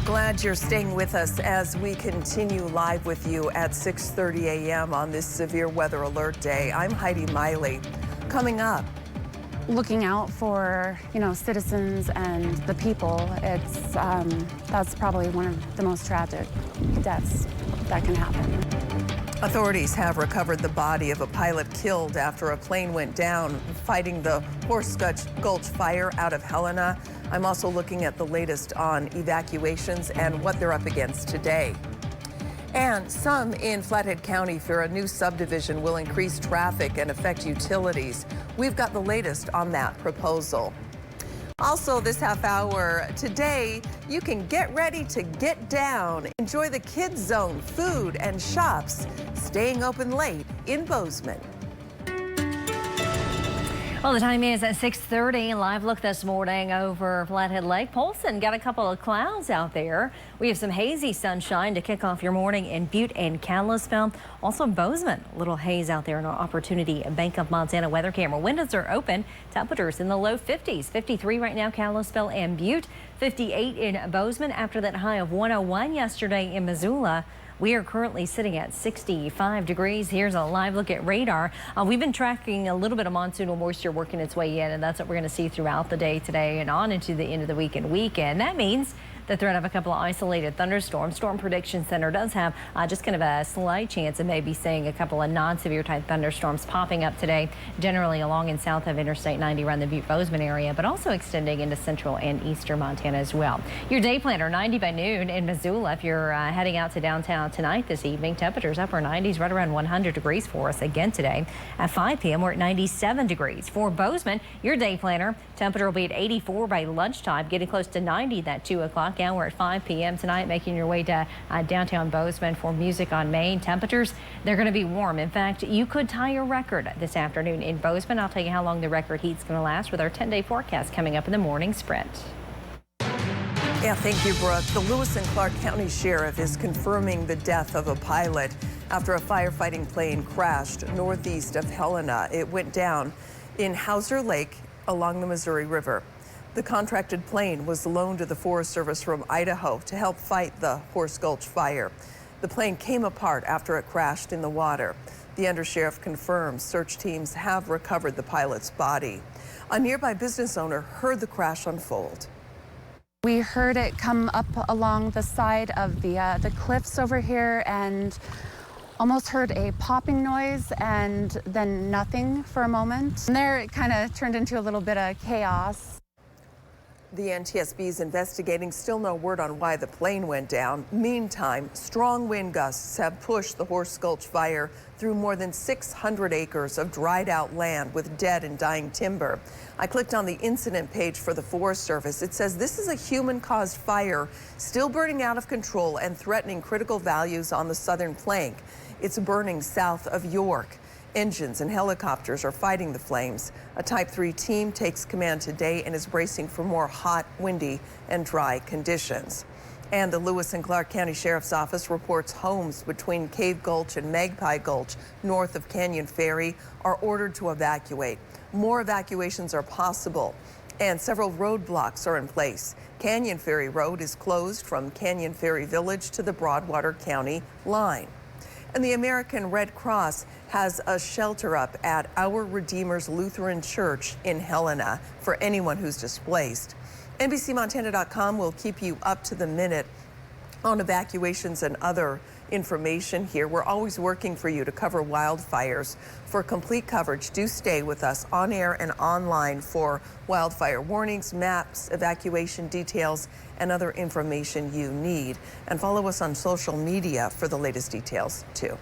Glad you're staying with us as we continue live with you at 6:30 a.m. on this severe weather alert day. I'm Heidi Miley. Coming up, looking out for, citizens and the people, that's probably one of the most tragic deaths that can happen. authorities have recovered the body of a pilot killed after a plane went down fighting the Horse Gulch fire out of Helena. I'm also looking at the latest on evacuations and what they're up against today. And some in Flathead County fear a new subdivision will increase traffic and affect utilities. We've got the latest on that proposal. Also this half hour, today you can get ready to get down. Enjoy the Kids Zone, food and shops, staying open late in Bozeman. Well, the time is at 6:30. Live look this morning over Flathead Lake. Polson got a couple of clouds out there. We have some hazy sunshine to kick off your morning in Butte and Kalispell. Also Bozeman, a little haze out there in our Opportunity Bank of Montana weather camera. Windows are open. Temperatures in the low 50s. 53 right now, Kalispell and Butte. 58 in Bozeman after that high of 101 yesterday in Missoula. We are currently sitting at 65 degrees. Here's a live look at radar. We've been tracking a little bit of monsoonal moisture working its way in, and that's what we're going to see throughout the day today and on into the end of the week and weekend. That means the threat of a couple of isolated thunderstorms. Storm Prediction Center does have just kind of a slight chance of maybe seeing a couple of non-severe type thunderstorms popping up today, generally along and south of Interstate 90 around the Butte-Bozeman area, but also extending into central and eastern Montana as well. Your day planner, 90 by noon in Missoula. If you're heading out to downtown tonight this evening, temperatures upper 90s, right around 100 degrees for us again today. At 5 p.m. we're at 97 degrees. For Bozeman, your day planner, temperature will be at 84 by lunchtime, getting close to 90 that 2 o'clock hour at 5 p.m. tonight, making your way to downtown Bozeman for Music on Main. Temperatures, they're going to be warm. In fact, you could tie a record this afternoon in Bozeman. I'll tell you how long the record heat's going to last with our 10-day forecast coming up in the morning sprint. Yeah, thank you, Brooke. The Lewis and Clark County Sheriff is confirming the death of a pilot after a firefighting plane crashed northeast of Helena. It went down in Hauser Lake along the Missouri River. The contracted plane was loaned to the Forest Service from Idaho to help fight the Horse Gulch fire. The plane came apart after it crashed in the water. The undersheriff confirms search teams have recovered the pilot's body. A nearby business owner heard the crash unfold. We heard it come up along the side of the cliffs over here and almost heard a popping noise and then nothing for a moment. And there it kind of turned into a little bit of chaos. The NTSB is investigating. Still no word on why the plane went down. Meantime, strong wind gusts have pushed the Horse Gulch fire through more than 600 acres of dried out land with dead and dying timber. I clicked on the incident page for the Forest Service. It says this is a human-caused fire still burning out of control and threatening critical values on the southern flank. It's burning south of York. Engines and helicopters are fighting the flames. A Type 3 team takes command today and is bracing for more hot, windy, and dry conditions. And the Lewis and Clark County Sheriff's Office reports homes between Cave Gulch and Magpie Gulch, north of Canyon Ferry, are ordered to evacuate. More evacuations are possible, and several roadblocks are in place. Canyon Ferry Road is closed from Canyon Ferry Village to the Broadwater County line. And the American Red Cross has a shelter up at Our Redeemer's Lutheran Church in Helena for anyone who's displaced. NBCMontana.com will keep you up to the minute on evacuations and other information here. We're always working for you to cover wildfires. For complete coverage, do stay with us on air and online for wildfire warnings, maps, evacuation details, and other information you need. And follow us on social media for the latest details, too.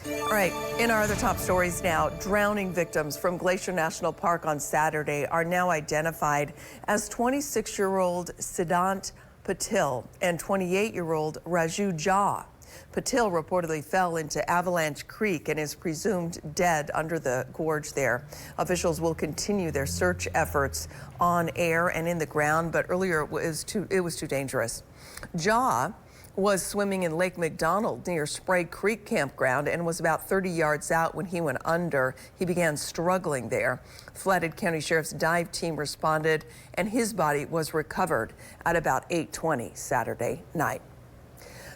All right, in our other top stories now, drowning victims from Glacier National Park on Saturday are now identified as 26-year-old Siddhant Patil and 28-year-old Raju Jha. Patil reportedly fell into Avalanche Creek and is presumed dead under the gorge there. Officials will continue their search efforts on air and in the ground, but earlier it was too dangerous. Jha was swimming in Lake McDonald near Sprague Creek Campground and was about 30 yards out when he went under. He began struggling there. Flathead County Sheriff's dive team responded and his body was recovered at about 8:20 Saturday night.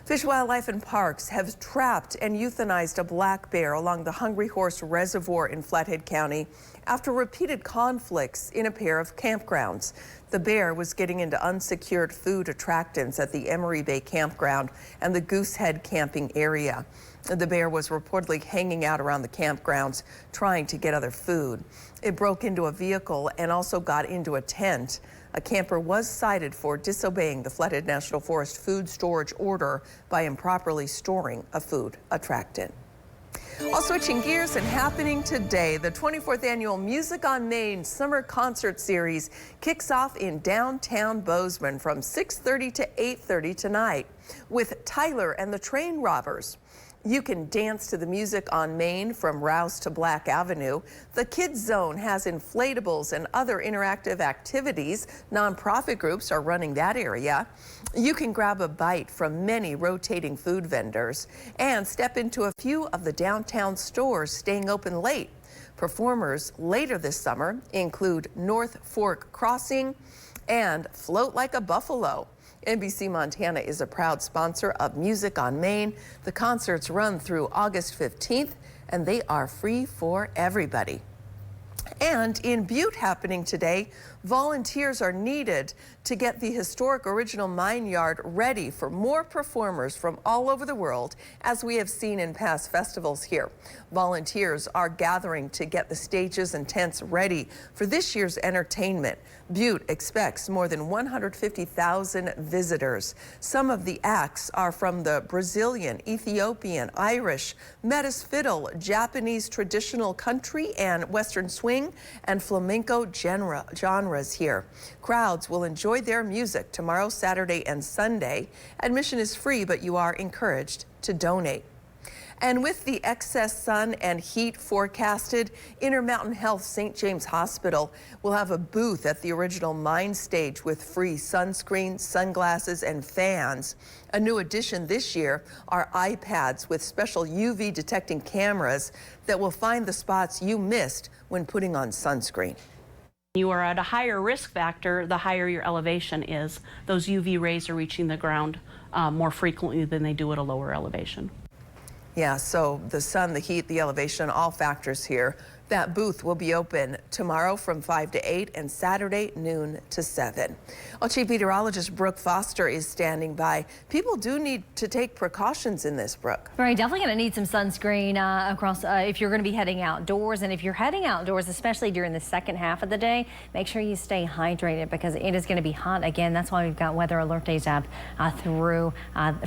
Fish, Wildlife and Parks have trapped and euthanized a black bear along the Hungry Horse Reservoir in Flathead County after repeated conflicts in a pair of campgrounds. The bear was getting into unsecured food attractants at the Emery Bay Campground and the Goosehead camping area. The bear was reportedly hanging out around the campgrounds trying to get other food. It broke into a vehicle and also got into a tent. A camper was cited for disobeying the Flathead National Forest food storage order by improperly storing a food attractant. All switching gears and happening today, the 24th annual Music on Main Summer Concert Series kicks off in downtown Bozeman from 6:30 to 8:30 tonight with Tyler and the Train Robbers. You can dance to the music on Main from Rouse to Black Avenue. The Kids Zone has inflatables and other interactive activities. Nonprofit groups are running that area. You can grab a bite from many rotating food vendors and step into a few of the downtown stores staying open late. Performers later this summer include North Fork Crossing and Float Like a Buffalo. NBC Montana is a proud sponsor of Music on Main. The concerts run through August 15th, and they are free for everybody. And in Butte happening today, volunteers are needed to get the historic original mine yard ready for more performers from all over the world, as we have seen in past festivals here. Volunteers are gathering to get the stages and tents ready for this year's entertainment. Butte expects more than 150,000 visitors. Some of the acts are from the Brazilian, Ethiopian, Irish, Metis fiddle, Japanese traditional country and Western swing, and flamenco genres here. Crowds will enjoy their music tomorrow, Saturday, and Sunday. Admission is free, but you are encouraged to donate. And with the excess sun and heat forecasted, Intermountain Health St. James Hospital will have a booth at the original mine stage with free sunscreen, sunglasses, and fans. A new addition this year are iPads with special UV detecting cameras that will find the spots you missed when putting on sunscreen. You are at a higher risk factor, the higher your elevation is. Those UV rays are reaching the ground more frequently than they do at a lower elevation. Yeah, so the sun, the heat, the elevation, all factors here. That booth will be open tomorrow from 5 to 8 and Saturday noon to 7. Well, Chief Meteorologist Brooke Foster is standing by. People do need to take precautions in this, Brooke. Right, definitely going to need some sunscreen across if you're going to be heading outdoors. And if you're heading outdoors, especially during the second half of the day, make sure you stay hydrated because it is going to be hot again. That's why we've got weather alert days up through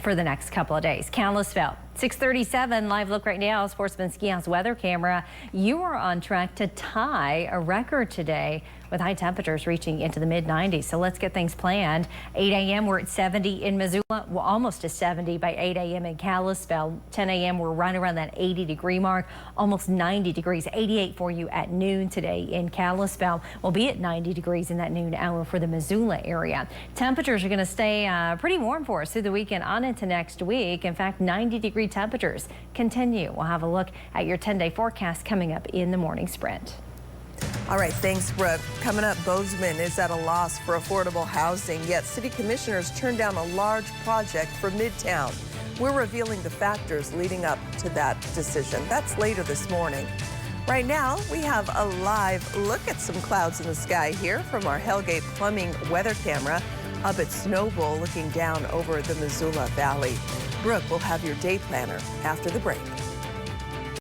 for the next couple of days. Kalispell. 6:37 live look right now. Sportsman Ski House weather camera. You are on track to tie a record today with high temperatures reaching into the mid-90s. So let's get things planned. 8 a.m. we're at 70 in Missoula. Well, almost to 70 by 8 a.m. in Kalispell. 10 a.m. we're right around that 80-degree mark. Almost 90 degrees. 88 for you at noon today in Kalispell. We'll be at 90 degrees in that noon hour for the Missoula area. Temperatures are going to stay pretty warm for us through the weekend on into next week. In fact, 90-degree temperatures continue. We'll have a look at your 10-day forecast coming up in the morning sprint. All right, thanks, Brooke. Coming up, Bozeman is at a loss for affordable housing, yet city commissioners turned down a large project for Midtown. We're revealing the factors leading up to that decision. That's later this morning. Right now, we have a live look at some clouds in the sky here from our Hellgate Plumbing weather camera up at Snowbowl, looking down over the Missoula Valley. Brooke will have your day planner after the break.